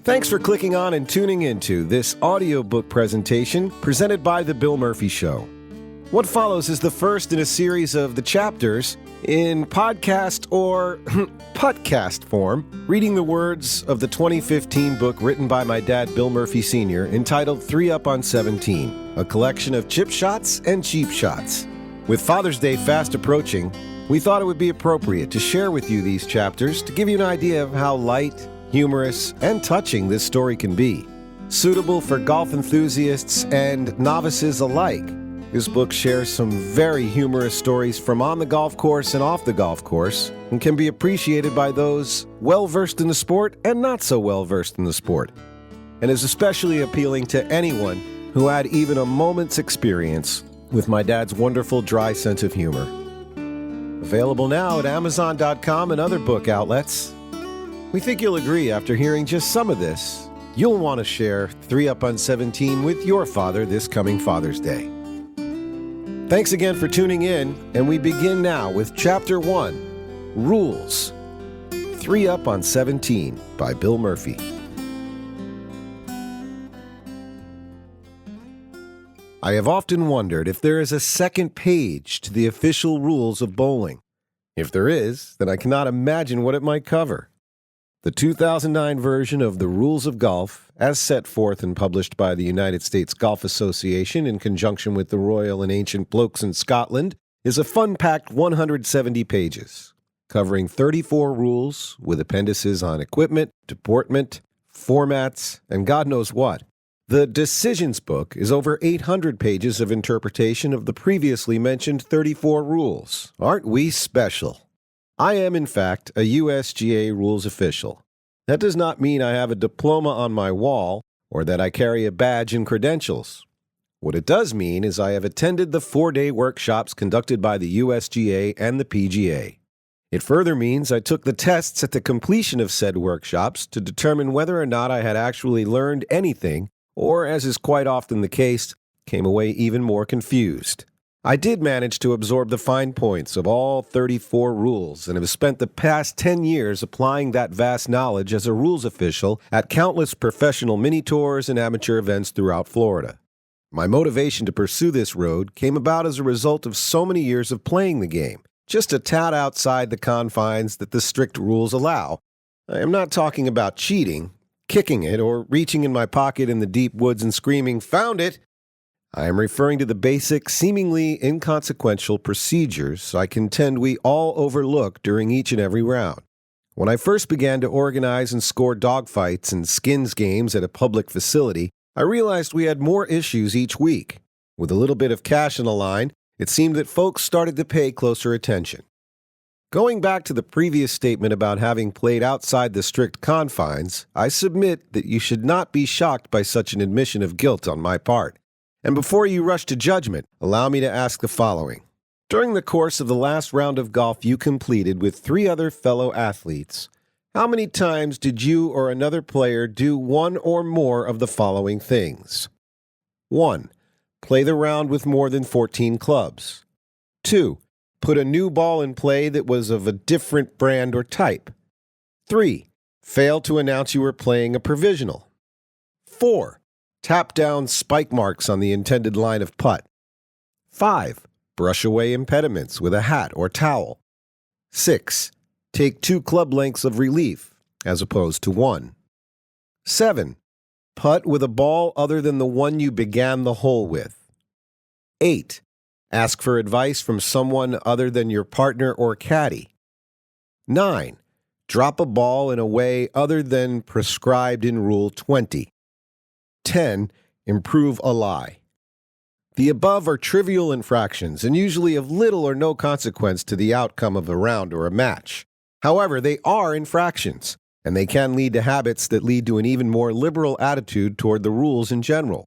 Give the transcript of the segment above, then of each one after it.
Thanks for clicking on and tuning into this audiobook presentation presented by The Bill Murphy Show. What follows is the first in a series of the chapters in podcast or podcast form, reading the words of the 2015 book written by my dad, Bill Murphy Sr., entitled 3 Up on 17, a collection of chip shots and cheap shots. With Father's Day fast approaching, we thought it would be appropriate to share with you these chapters to give you an idea of how light, humorous, and touching this story can be. Suitable for golf enthusiasts and novices alike, this book shares some very humorous stories from on the golf course and off the golf course, and can be appreciated by those well-versed in the sport and not so well-versed in the sport, and is especially appealing to anyone who had even a moment's experience with my dad's wonderful dry sense of humor. Available now at Amazon.com and other book outlets. We think you'll agree after hearing just some of this, you'll want to share 3 Up on 17 with your father this coming Father's Day. Thanks again for tuning in, and we begin now with Chapter 1, Rules. 3 Up on 17 by Bill Murphy. I have often wondered if there is a second page to the official rules of bowling. If there is, then I cannot imagine what it might cover. The 2009 version of the Rules of Golf, as set forth and published by the United States Golf Association in conjunction with the Royal and Ancient Blokes in Scotland, is a fun-packed 170 pages, covering 34 rules with appendices on equipment, deportment, formats, and God knows what. The Decisions book is over 800 pages of interpretation of the previously mentioned 34 rules. Aren't we special? I am, in fact, a USGA Rules official. That does not mean I have a diploma on my wall or that I carry a badge and credentials. What it does mean is I have attended the 4-day workshops conducted by the USGA and the PGA. It further means I took the tests at the completion of said workshops to determine whether or not I had actually learned anything, or, as is quite often the case, came away even more confused. I did manage to absorb the fine points of all 34 rules and have spent the past 10 years applying that vast knowledge as a rules official at countless professional mini-tours and amateur events throughout Florida. My motivation to pursue this road came about as a result of so many years of playing the game, just a tad outside the confines that the strict rules allow. I am not talking about cheating, kicking it, or reaching in my pocket in the deep woods and screaming, "Found it!" I am referring to the basic, seemingly inconsequential procedures I contend we all overlook during each and every round. When I first began to organize and score dogfights and skins games at a public facility, I realized we had more issues each week. With a little bit of cash on the line, it seemed that folks started to pay closer attention. Going back to the previous statement about having played outside the strict confines, I submit that you should not be shocked by such an admission of guilt on my part. And before you rush to judgment, allow me to ask the following. During the course of the last round of golf you completed with 3 other fellow athletes, how many times did you or another player do one or more of the following things? 1. Play the round with more than 14 clubs. 2. Put a new ball in play that was of a different brand or type. 3. Fail to announce you were playing a provisional. 4. Tap down spike marks on the intended line of putt. 5. Brush away impediments with a hat or towel. 6. Take 2 club lengths of relief, as opposed to 1. 7. Putt with a ball other than the one you began the hole with. 8. Ask for advice from someone other than your partner or caddy. 9. Drop a ball in a way other than prescribed in Rule 20. 10. Improve a lie. The above are trivial infractions and usually of little or no consequence to the outcome of a round or a match. However, they are infractions, and they can lead to habits that lead to an even more liberal attitude toward the rules in general.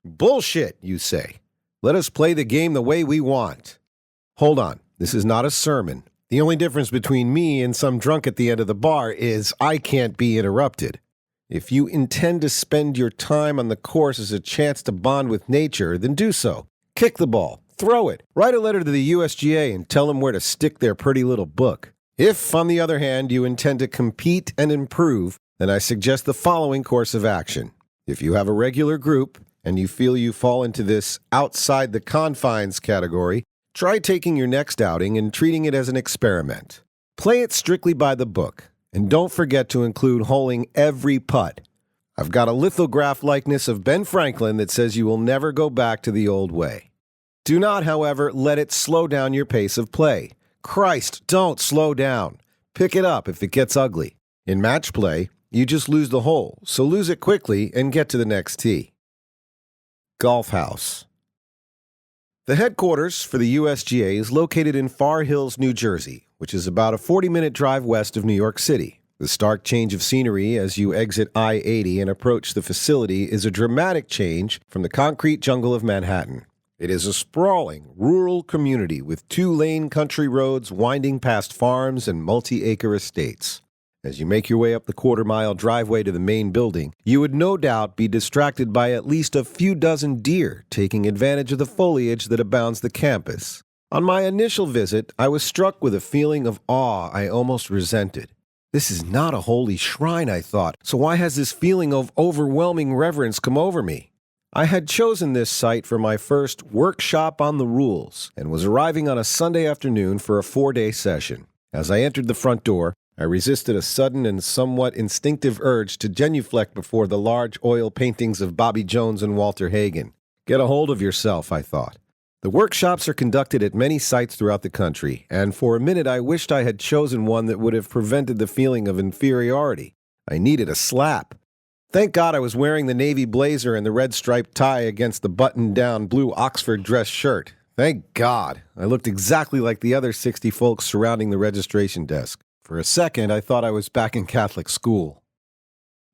Bullshit, you say. Let us play the game the way we want. Hold on, this is not a sermon. The only difference between me and some drunk at the end of the bar is I can't be interrupted. If you intend to spend your time on the course as a chance to bond with nature, then do so. Kick the ball, throw it, write a letter to the USGA and tell them where to stick their pretty little book. If, on the other hand, you intend to compete and improve, then I suggest the following course of action. If you have a regular group and you feel you fall into this outside the confines category, try taking your next outing and treating it as an experiment. Play it strictly by the book, and don't forget to include holing every putt. I've got a lithograph likeness of Ben Franklin that says you will never go back to the old way. Do not, however, let it slow down your pace of play. Christ, don't slow down. Pick it up if it gets ugly. In match play, you just lose the hole, so lose it quickly and get to the next tee. Golf house. The headquarters for the USGA is located in Far Hills, New Jersey, which is about a 40-minute drive west of New York City. The stark change of scenery as you exit I-80 and approach the facility is a dramatic change from the concrete jungle of Manhattan. It is a sprawling, rural community with two-lane country roads winding past farms and multi-acre estates. As you make your way up the quarter-mile driveway to the main building, you would no doubt be distracted by at least a few dozen deer taking advantage of the foliage that abounds the campus. On my initial visit, I was struck with a feeling of awe I almost resented. This is not a holy shrine, I thought, so why has this feeling of overwhelming reverence come over me? I had chosen this site for my first workshop on the rules and was arriving on a Sunday afternoon for a 4-day session. As I entered the front door, I resisted a sudden and somewhat instinctive urge to genuflect before the large oil paintings of Bobby Jones and Walter Hagen. Get a hold of yourself, I thought. The workshops are conducted at many sites throughout the country, and for a minute I wished I had chosen one that would have prevented the feeling of inferiority. I needed a slap. Thank God I was wearing the navy blazer and the red striped tie against the buttoned-down blue Oxford dress shirt. Thank God. I looked exactly like the other 60 folks surrounding the registration desk. For a second, I thought I was back in Catholic school.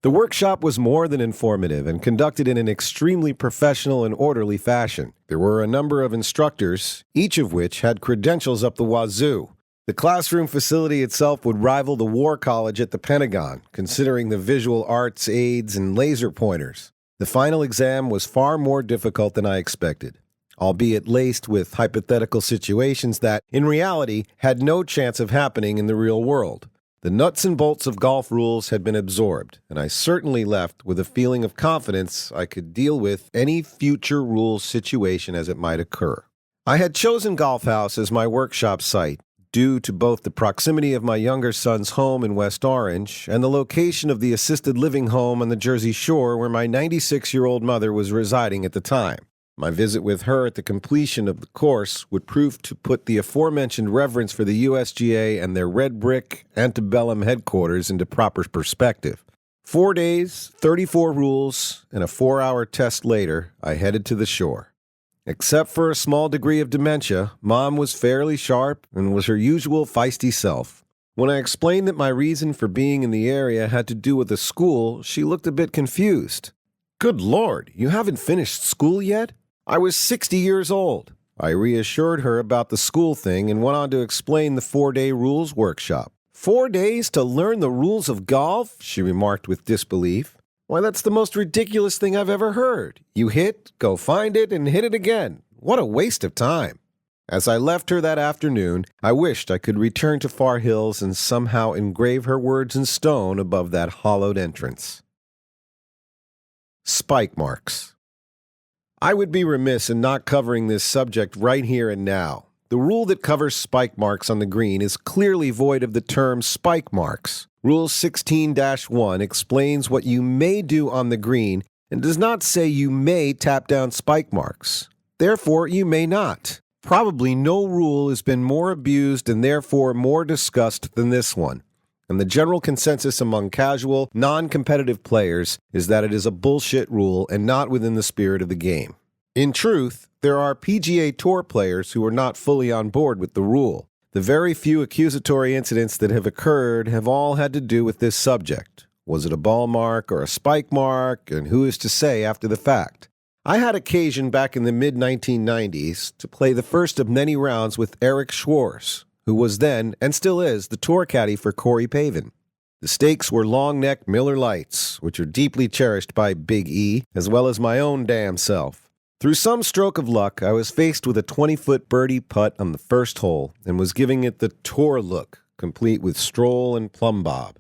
The workshop was more than informative and conducted in an extremely professional and orderly fashion. There were a number of instructors, each of which had credentials up the wazoo. The classroom facility itself would rival the War College at the Pentagon, considering the visual arts aids and laser pointers. The final exam was far more difficult than I expected, albeit laced with hypothetical situations that, in reality, had no chance of happening in the real world. The nuts and bolts of golf rules had been absorbed, and I certainly left with a feeling of confidence I could deal with any future rules situation as it might occur. I had chosen Golf House as my workshop site due to both the proximity of my younger son's home in West Orange and the location of the assisted living home on the Jersey Shore where my 96-year-old mother was residing at the time. My visit with her at the completion of the course would prove to put the aforementioned reverence for the USGA and their red brick antebellum headquarters into proper perspective. 4 days, 34 rules, and a 4-hour test later, I headed to the shore. Except for a small degree of dementia, Mom was fairly sharp and was her usual feisty self. When I explained that my reason for being in the area had to do with the school, she looked a bit confused. "Good Lord, you haven't finished school yet?" I was 60 years old. I reassured her about the school thing and went on to explain the 4-day rules workshop. 4 days to learn the rules of golf? She remarked with disbelief. Why, that's the most ridiculous thing I've ever heard. You hit, go find it, and hit it again. What a waste of time. As I left her that afternoon, I wished I could return to Far Hills and somehow engrave her words in stone above that hollowed entrance. Spike marks. I would be remiss in not covering this subject right here and now. The rule that covers spike marks on the green is clearly void of the term spike marks. Rule 16-1 explains what you may do on the green and does not say you may tap down spike marks. Therefore, you may not. Probably no rule has been more abused and therefore more discussed than this one. And the general consensus among casual, non-competitive players is that it is a bullshit rule and not within the spirit of the game. In truth, there are PGA Tour players who are not fully on board with the rule. The very few accusatory incidents that have occurred have all had to do with this subject. Was it a ball mark or a spike mark, and who is to say after the fact? I had occasion back in the mid-1990s to play the first of many rounds with Eric Schwartz, who was then, and still is, the tour caddy for Corey Pavin. The stakes were long-neck Miller Lights, which are deeply cherished by Big E, as well as my own damn self. Through some stroke of luck, I was faced with a 20-foot birdie putt on the first hole and was giving it the tour look, complete with stroll and plumb bob.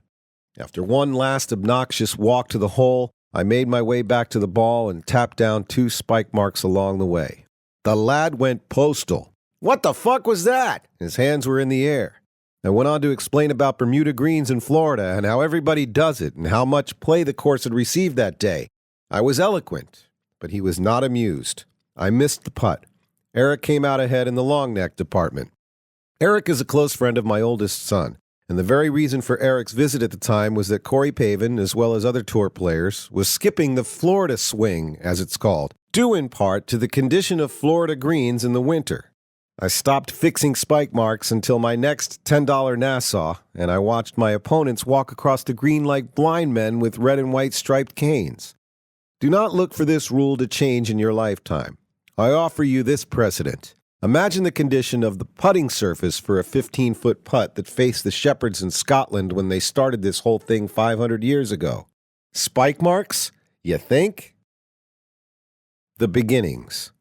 After one last obnoxious walk to the hole, I made my way back to the ball and tapped down 2 spike marks along the way. The lad went postal. "What the fuck was that?" His hands were in the air. I went on to explain about Bermuda greens in Florida and how everybody does it and how much play the course had received that day. I was eloquent, but he was not amused. I missed the putt. Eric came out ahead in the long neck department. Eric is a close friend of my oldest son, and the very reason for Eric's visit at the time was that Corey Pavin, as well as other tour players, was skipping the Florida swing, as it's called, due in part to the condition of Florida greens in the winter. I stopped fixing spike marks until my next $10 Nassau, and I watched my opponents walk across the green like blind men with red and white striped canes. Do not look for this rule to change in your lifetime. I offer you this precedent. Imagine the condition of the putting surface for a 15-foot putt that faced the shepherds in Scotland when they started this whole thing 500 years ago. Spike marks? You think? The beginnings.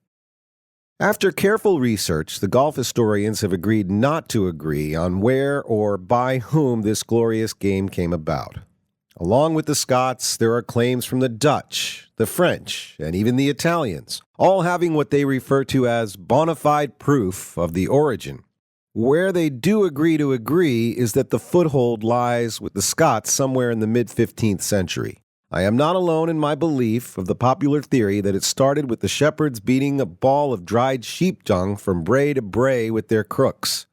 After careful research, the golf historians have agreed not to agree on where or by whom this glorious game came about. Along with the Scots, there are claims from the Dutch, the French, and even the Italians, all having what they refer to as bona fide proof of the origin. Where they do agree to agree is that the foothold lies with the Scots somewhere in the mid-15th century. I am not alone in my belief of the popular theory that it started with the shepherds beating a ball of dried sheep dung from brae to brae with their crooks.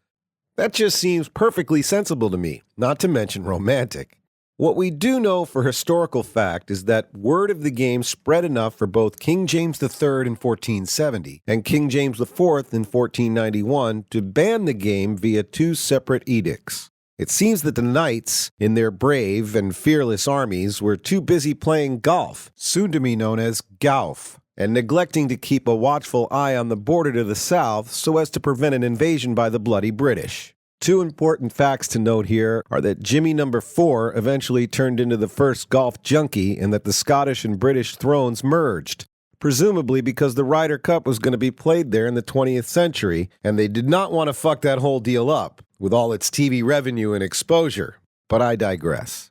That just seems perfectly sensible to me, not to mention romantic. What we do know for historical fact is that word of the game spread enough for both King James III in 1470 and King James IV in 1491 to ban the game via 2 separate edicts. It seems that the knights, in their brave and fearless armies, were too busy playing golf, soon to be known as golf, and neglecting to keep a watchful eye on the border to the south so as to prevent an invasion by the bloody British. 2 important facts to note here are that Jimmy No. 4 eventually turned into the first golf junkie and that the Scottish and British thrones merged, presumably because the Ryder Cup was going to be played there in the 20th century, and they did not want to fuck that whole deal up, with all its TV revenue and exposure. But I digress.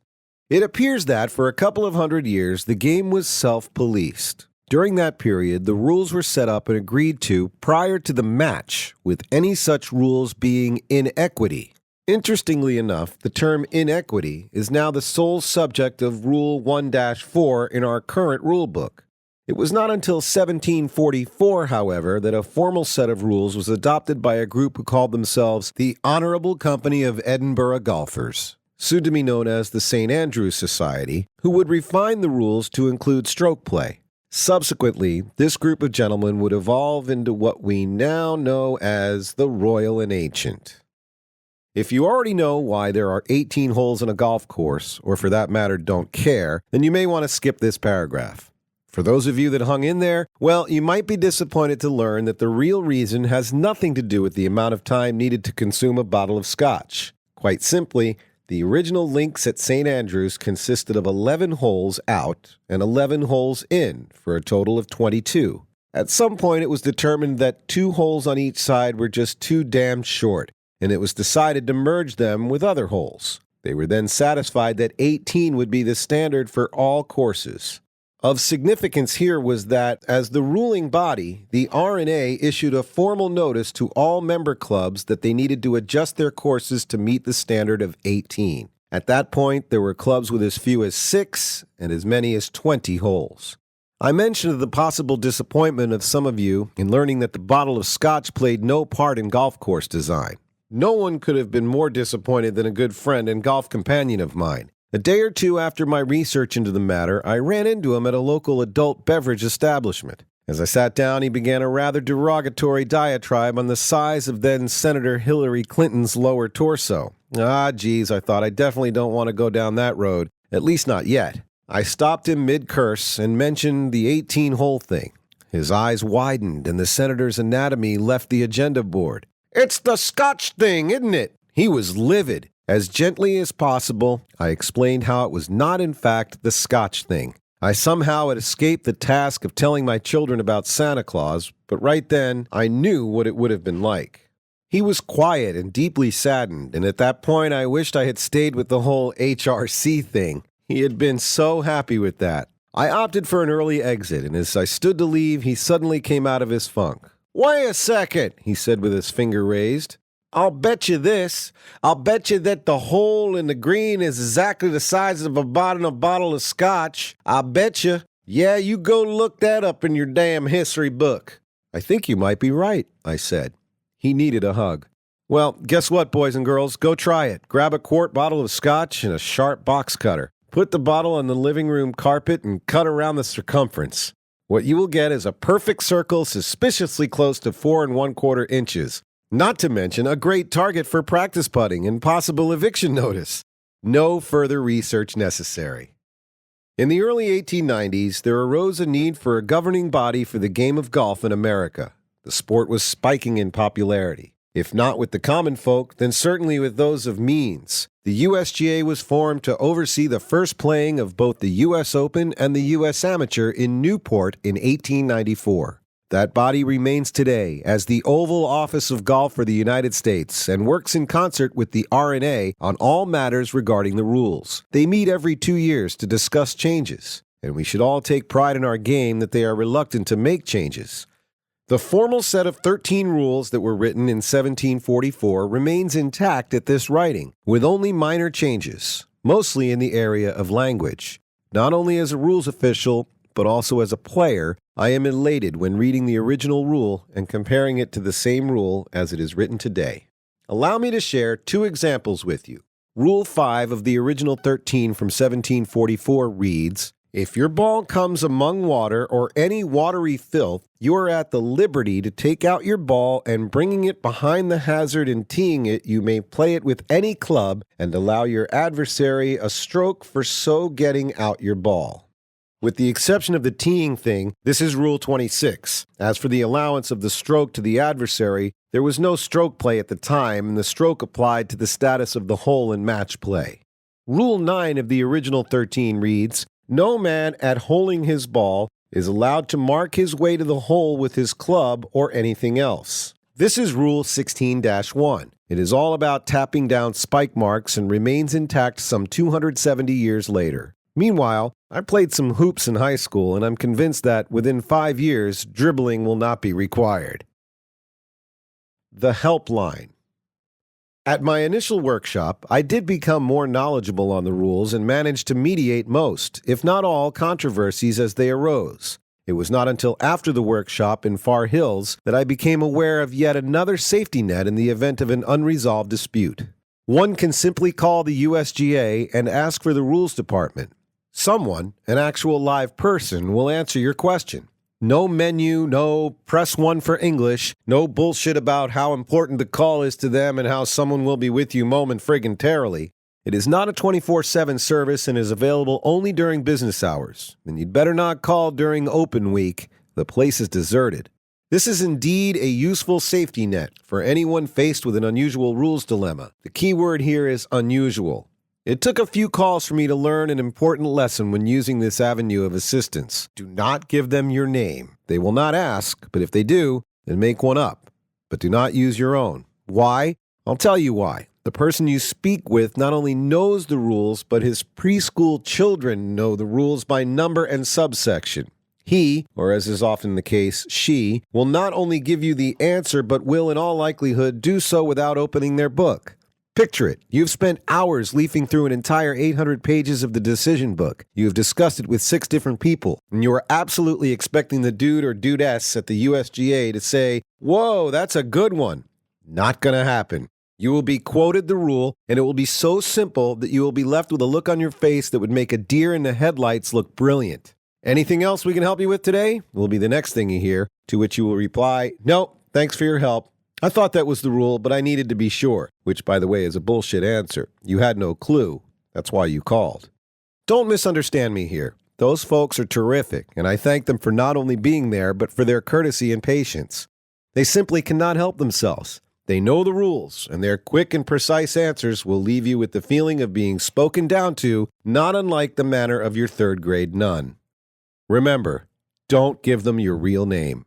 It appears that, for a couple of hundred years, the game was self-policed. During that period, the rules were set up and agreed to prior to the match, with any such rules being in equity. Interestingly enough, the term inequity is now the sole subject of Rule 1-4 in our current rulebook. It was not until 1744, however, that a formal set of rules was adopted by a group who called themselves the Honorable Company of Edinburgh Golfers, soon to be known as the St. Andrew's Society, who would refine the rules to include stroke play. Subsequently, this group of gentlemen would evolve into what we now know as the Royal and Ancient. If you already know why there are 18 holes in a golf course, or for that matter don't care, then you may want to skip this paragraph. For those of you that hung in there, well, you might be disappointed to learn that the real reason has nothing to do with the amount of time needed to consume a bottle of scotch. Quite simply, the original links at St. Andrews consisted of 11 holes out and 11 holes in, for a total of 22. At some point, it was determined that 2 holes on each side were just too damn short, and it was decided to merge them with other holes. They were then satisfied that 18 would be the standard for all courses. Of significance here was that, as the ruling body, the R&A issued a formal notice to all member clubs that they needed to adjust their courses to meet the standard of 18. At that point, there were clubs with as few as 6 and as many as 20 holes. I mentioned the possible disappointment of some of you in learning that the bottle of scotch played no part in golf course design. No one could have been more disappointed than a good friend and golf companion of mine. A day or 2 after my research into the matter, I ran into him at a local adult beverage establishment. As I sat down, he began a rather derogatory diatribe on the size of then-Senator Hillary Clinton's lower torso. Geez, I thought, I definitely don't want to go down that road, at least not yet. I stopped him mid-curse and mentioned the 18-hole thing. His eyes widened, and the senator's anatomy left the agenda board. "It's the Scotch thing, isn't it?" He was livid. As gently as possible, I explained how it was not in fact the Scotch thing. I somehow had escaped the task of telling my children about Santa Claus, but right then I knew what it would have been like. He was quiet and deeply saddened, and at that point I wished I had stayed with the whole HRC thing. He had been so happy with that. I opted for an early exit, and as I stood to leave, he suddenly came out of his funk. "Wait a second," he said with his finger raised. "I'll bet you this. I'll bet you that the hole in the green is exactly the size of a bottle of scotch. I'll bet you. Yeah, you go look that up in your damn history book." "I think you might be right," I said. He needed a hug. "Well, guess what, boys and girls? Go try it. Grab a quart bottle of scotch and a sharp box cutter. Put the bottle on the living room carpet and cut around the circumference. What you will get is a perfect circle suspiciously close to 4 1/4 inches. Not to mention a great target for practice putting and possible eviction notice. No further research necessary." In the early 1890s, there arose a need for a governing body for the game of golf in America. The sport was spiking in popularity. If not with the common folk, then certainly with those of means. The USGA was formed to oversee the first playing of both the U.S. Open and the U.S. Amateur in Newport in 1894. That body remains today as the Oval Office of Golf for the United States and works in concert with the R&A on all matters regarding the rules. They meet every 2 years to discuss changes, and we should all take pride in our game that they are reluctant to make changes. The formal set of 13 rules that were written in 1744 remains intact at this writing, with only minor changes, mostly in the area of language. Not only as a rules official, but also as a player, I am elated when reading the original rule and comparing it to the same rule as it is written today. Allow me to share 2 examples with you. Rule 5 of the original 13 from 1744 reads, "If your ball comes among water or any watery filth, you are at the liberty to take out your ball and bringing it behind the hazard and teeing it, you may play it with any club and allow your adversary a stroke for so getting out your ball." With the exception of the teeing thing, this is Rule 26. As for the allowance of the stroke to the adversary, there was no stroke play at the time, and the stroke applied to the status of the hole in match play. Rule 9 of the original 13 reads, "No man at holing his ball is allowed to mark his way to the hole with his club or anything else." This is Rule 16-1. It is all about tapping down spike marks and remains intact some 270 years later. Meanwhile, I played some hoops in high school, and I'm convinced that within 5 years, dribbling will not be required. The Helpline. At my initial workshop, I did become more knowledgeable on the rules and managed to mediate most, if not all, controversies as they arose. It was not until after the workshop in Far Hills that I became aware of yet another safety net in the event of an unresolved dispute. One can simply call the USGA and ask for the Rules Department. Someone, an actual live person, will answer your question. No menu, no press 1 for English, no bullshit about how important the call is to them and how someone will be with you momentarily. It is not a 24/7 service and is available only during business hours, and you'd better not call during open week. The place is deserted. This is indeed a useful safety net for anyone faced with an unusual rules dilemma. The key word here is unusual. It took a few calls for me to learn an important lesson when using this avenue of assistance. Do not give them your name. They will not ask, but if they do, then make one up. But do not use your own. Why? I'll tell you why. The person you speak with not only knows the rules, but his preschool children know the rules by number and subsection. He, or as is often the case, she, will not only give you the answer, but will in all likelihood do so without opening their book. Picture it. You've spent hours leafing through an entire 800 pages of the decision book. You have discussed it with 6 different people, and you are absolutely expecting the dude or dudess at the USGA to say, "Whoa, that's a good one." Not gonna happen. You will be quoted the rule, and it will be so simple that you will be left with a look on your face that would make a deer in the headlights look brilliant. Anything else we can help you with today? Will be the next thing you hear, to which you will reply, "Nope, thanks for your help. I thought that was the rule, but I needed to be sure," which, by the way, is a bullshit answer. You had no clue. That's why you called. Don't misunderstand me here. Those folks are terrific, and I thank them for not only being there, but for their courtesy and patience. They simply cannot help themselves. They know the rules, and their quick and precise answers will leave you with the feeling of being spoken down to, not unlike the manner of your 3rd grade nun. Remember, don't give them your real name.